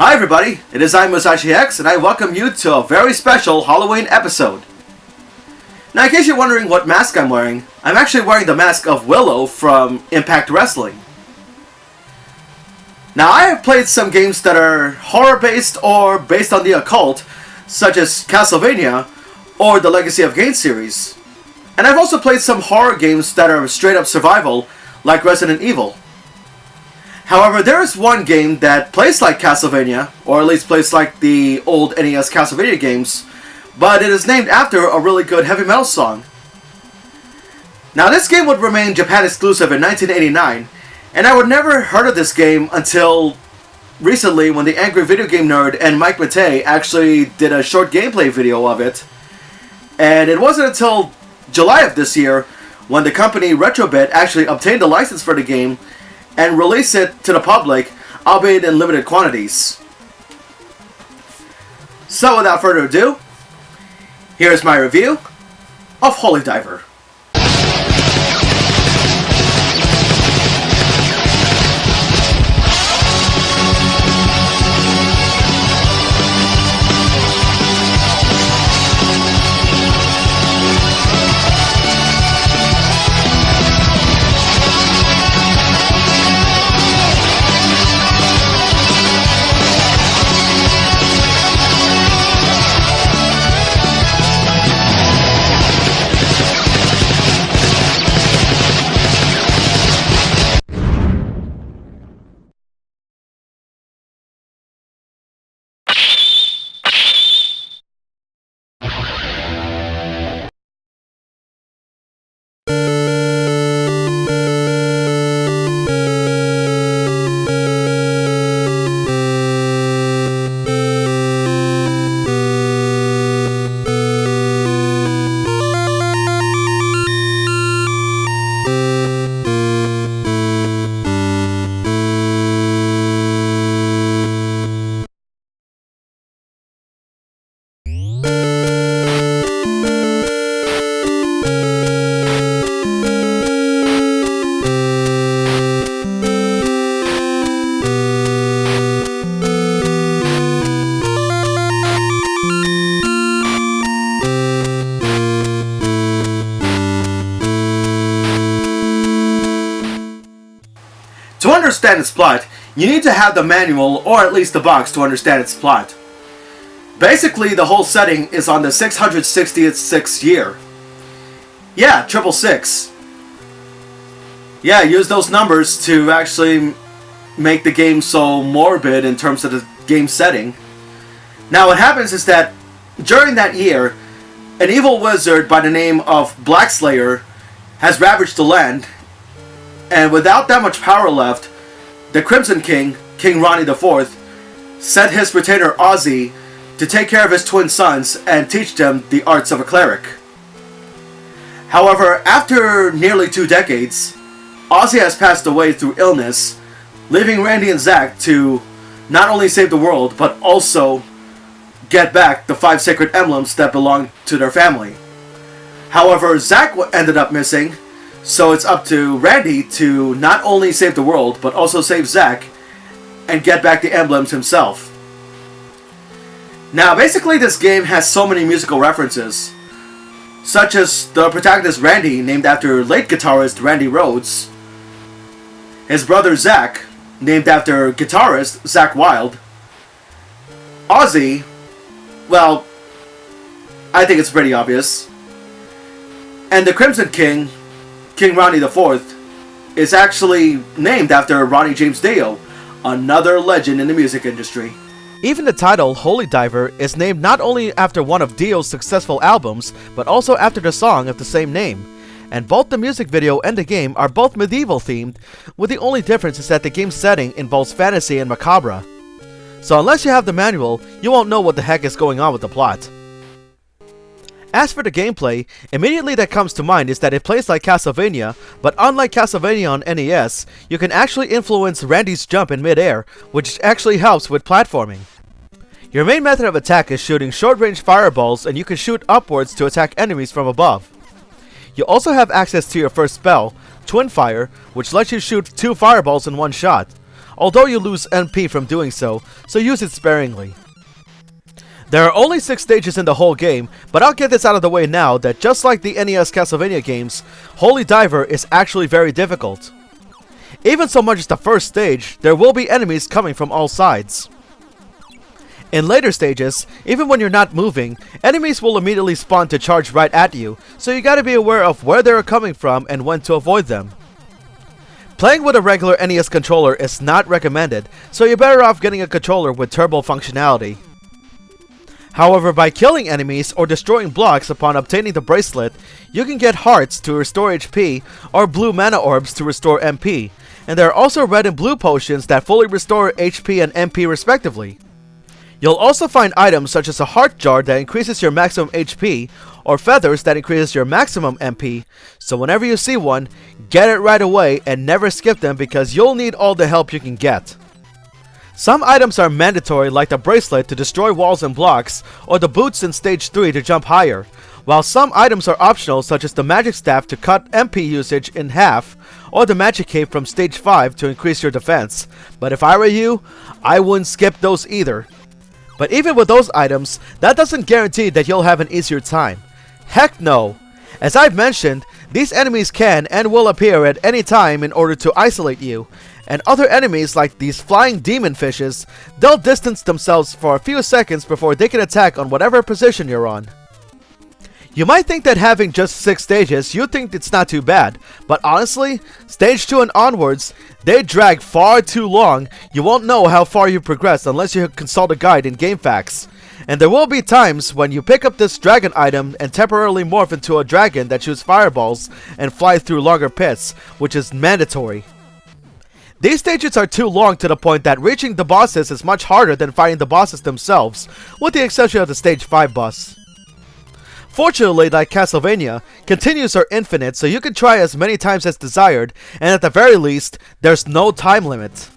Hi everybody, it is I, Musashi X, and I welcome you to a very special Halloween episode. Now in case you're wondering what mask I'm wearing, I'm actually wearing the mask of Willow from Impact Wrestling. Now I have played some games that are horror-based or based on the occult, such as Castlevania or the Legacy of Kain series. And I've also played some horror games that are straight-up survival, like Resident Evil. However, there is one game that plays like Castlevania, or at least plays like the old NES Castlevania games, but it is named after a really good heavy metal song. Now this game would remain Japan exclusive in 1989, and I would never heard of this game until recently when the Angry Video Game Nerd and Mike Matei actually did a short gameplay video of it. And it wasn't until July of this year when the company Retrobit actually obtained a license for the game and release it to the public, albeit in limited quantities. So without further ado, here's my review of Holy Diver. To understand its plot, you need to have the manual or at least the box to understand its plot. Basically, the whole setting is on the 666th year. Yeah, 666. Yeah, use those numbers to actually make the game so morbid in terms of the game setting. Now what happens is that during that year, an evil wizard by the name of Blackslayer has ravaged the land, and without that much power left, the Crimson King, King Ronnie IV, sent his retainer Ozzy to take care of his twin sons and teach them the arts of a cleric. However, after nearly 2 decades, Ozzy has passed away through illness, leaving Randy and Zack to not only save the world, but also get back the 5 sacred emblems that belong to their family. However, Zack ended up missing, so it's up to Randy to not only save the world, but also save Zack and get back the emblems himself. Now, basically this game has so many musical references, such as the protagonist Randy, named after late guitarist Randy Rhoads, his brother Zack, named after guitarist Zakk Wylde, Ozzy, well, I think it's pretty obvious, and the Crimson King, King Ronnie IV, is actually named after Ronnie James Dio, another legend in the music industry. Even the title, Holy Diver, is named not only after one of Dio's successful albums, but also after the song of the same name. And both the music video and the game are both medieval themed, with the only difference is that the game's setting involves fantasy and macabre. So unless you have the manual, you won't know what the heck is going on with the plot. As for the gameplay, immediately that comes to mind is that it plays like Castlevania, but unlike Castlevania on NES, you can actually influence Randy's jump in mid-air, which actually helps with platforming. Your main method of attack is shooting short-range fireballs, and you can shoot upwards to attack enemies from above. You also have access to your first spell, Twin Fire, which lets you shoot 2 fireballs in one shot. although you lose MP from doing so use it sparingly. There are only 6 stages in the whole game, but I'll get this out of the way now that just like the NES Castlevania games, Holy Diver is actually very difficult. Even so much as the first stage, there will be enemies coming from all sides. In later stages, even when you're not moving, enemies will immediately spawn to charge right at you, so you gotta be aware of where they're coming from and when to avoid them. Playing with a regular NES controller is not recommended, so you're better off getting a controller with turbo functionality. However, by killing enemies or destroying blocks upon obtaining the bracelet, you can get hearts to restore HP or blue mana orbs to restore MP, and there are also red and blue potions that fully restore HP and MP respectively. You'll also find items such as a heart jar that increases your maximum HP, or feathers that increases your maximum MP, so whenever you see one, get it right away and never skip them because you'll need all the help you can get. Some items are mandatory like the bracelet to destroy walls and blocks, or the boots in stage 3 to jump higher, while some items are optional such as the magic staff to cut MP usage in half, or the magic cape from stage 5 to increase your defense, but if I were you, I wouldn't skip those either. But even with those items, that doesn't guarantee that you'll have an easier time. Heck no! As I've mentioned, these enemies can and will appear at any time in order to isolate you, and other enemies like these flying demon fishes, they'll distance themselves for a few seconds before they can attack on whatever position you're on. You might think that having just 6 stages, you'd think it's not too bad, but honestly, stage 2 and onwards, they drag far too long. You won't know how far you progressed unless you consult a guide in GameFAQs. And there will be times when you pick up this dragon item and temporarily morph into a dragon that shoots fireballs and fly through longer pits, which is mandatory. These stages are too long to the point that reaching the bosses is much harder than fighting the bosses themselves, with the exception of the stage 5 boss. Fortunately, like Castlevania, continues are infinite, so you can try as many times as desired, and at the very least, there's no time limit.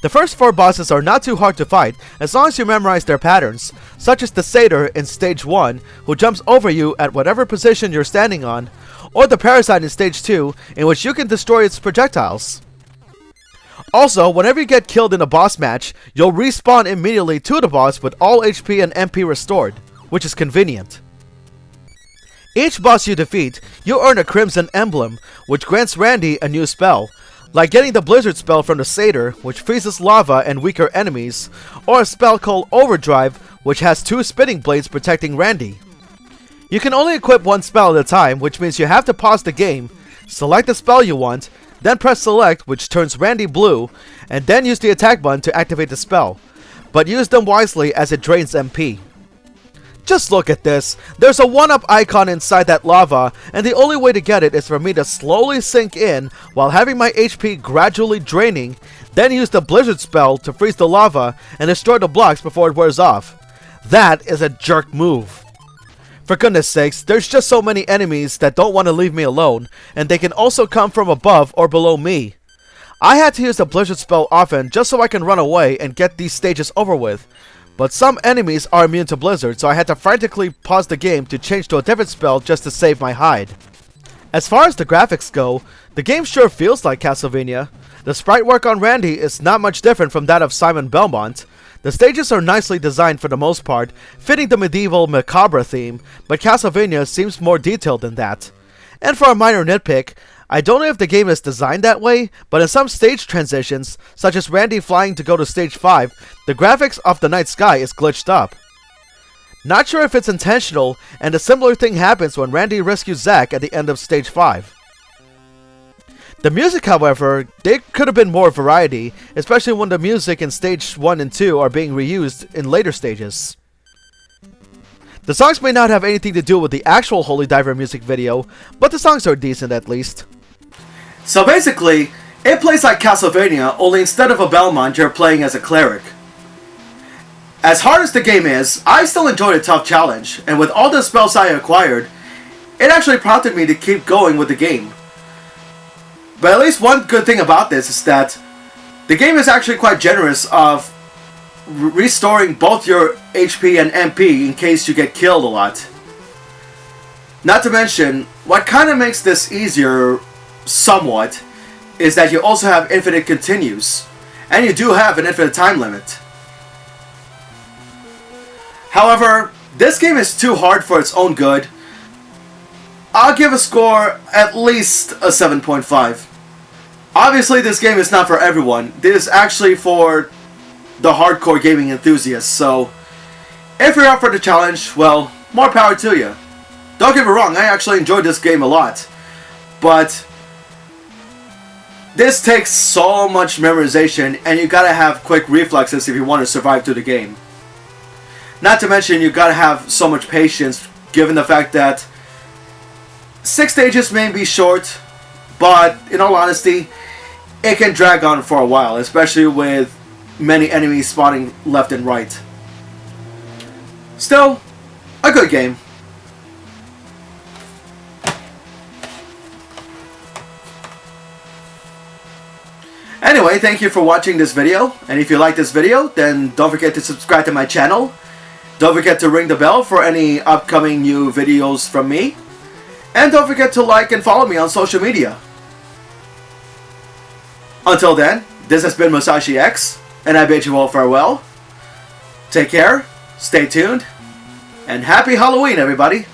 The first 4 bosses are not too hard to fight, as long as you memorize their patterns, such as the satyr in stage 1, who jumps over you at whatever position you're standing on, or the parasite in stage 2, in which you can destroy its projectiles. Also, whenever you get killed in a boss match, you'll respawn immediately to the boss with all HP and MP restored, which is convenient. Each boss you defeat, you earn a Crimson Emblem, which grants Randy a new spell, like getting the Blizzard spell from the Satyr, which freezes lava and weaker enemies, or a spell called Overdrive, which has 2 spinning blades protecting Randy. You can only equip 1 spell at a time, which means you have to pause the game, select the spell you want, then press select, which turns Randy blue, and then use the attack button to activate the spell, but use them wisely as it drains MP. Just look at this. There's a 1-up icon inside that lava, and the only way to get it is for me to slowly sink in while having my HP gradually draining, then use the Blizzard spell to freeze the lava and destroy the blocks before it wears off. That is a jerk move. For goodness sakes, there's just so many enemies that don't want to leave me alone, and they can also come from above or below me. I had to use the Blizzard spell often just so I can run away and get these stages over with. But some enemies are immune to Blizzard, so I had to frantically pause the game to change to a different spell just to save my hide. As far as the graphics go, the game sure feels like Castlevania. The sprite work on Randy is not much different from that of Simon Belmont. The stages are nicely designed for the most part, fitting the medieval macabre theme, but Castlevania seems more detailed than that. And for a minor nitpick, I don't know if the game is designed that way, but in some stage transitions, such as Randy flying to go to stage 5, the graphics of the night sky is glitched up. Not sure if it's intentional, and a similar thing happens when Randy rescues Zack at the end of stage 5. The music, however, there could have been more variety, especially when the music in stage 1 and 2 are being reused in later stages. The songs may not have anything to do with the actual Holy Diver music video, but the songs are decent at least. So basically, it plays like Castlevania, only instead of a Belmont, you're playing as a cleric. As hard as the game is, I still enjoyed a tough challenge, and with all the spells I acquired, it actually prompted me to keep going with the game. But at least one good thing about this is that the game is actually quite generous of restoring both your HP and MP in case you get killed a lot. Not to mention, what kind of makes this easier somewhat is that you also have infinite continues, and you do have an infinite time limit. However, this game is too hard for its own good. I'll give a score at least a 7.5. Obviously, this game is not for everyone. This is actually for the hardcore gaming enthusiasts, so if you're up for the challenge, well, more power to you. Don't get me wrong, I actually enjoyed this game a lot, but this takes so much memorization, and you gotta have quick reflexes if you want to survive through the game. Not to mention, you gotta have so much patience, given the fact that 6 stages may be short, but in all honesty, it can drag on for a while, especially with many enemies spawning left and right. Still, a good game. Anyway, thank you for watching this video, and if you like this video, then don't forget to subscribe to my channel. Don't forget to ring the bell for any upcoming new videos from me. And don't forget to like and follow me on social media. Until then, this has been Musashi X, and I bid you all farewell. Take care, stay tuned, and happy Halloween, everybody!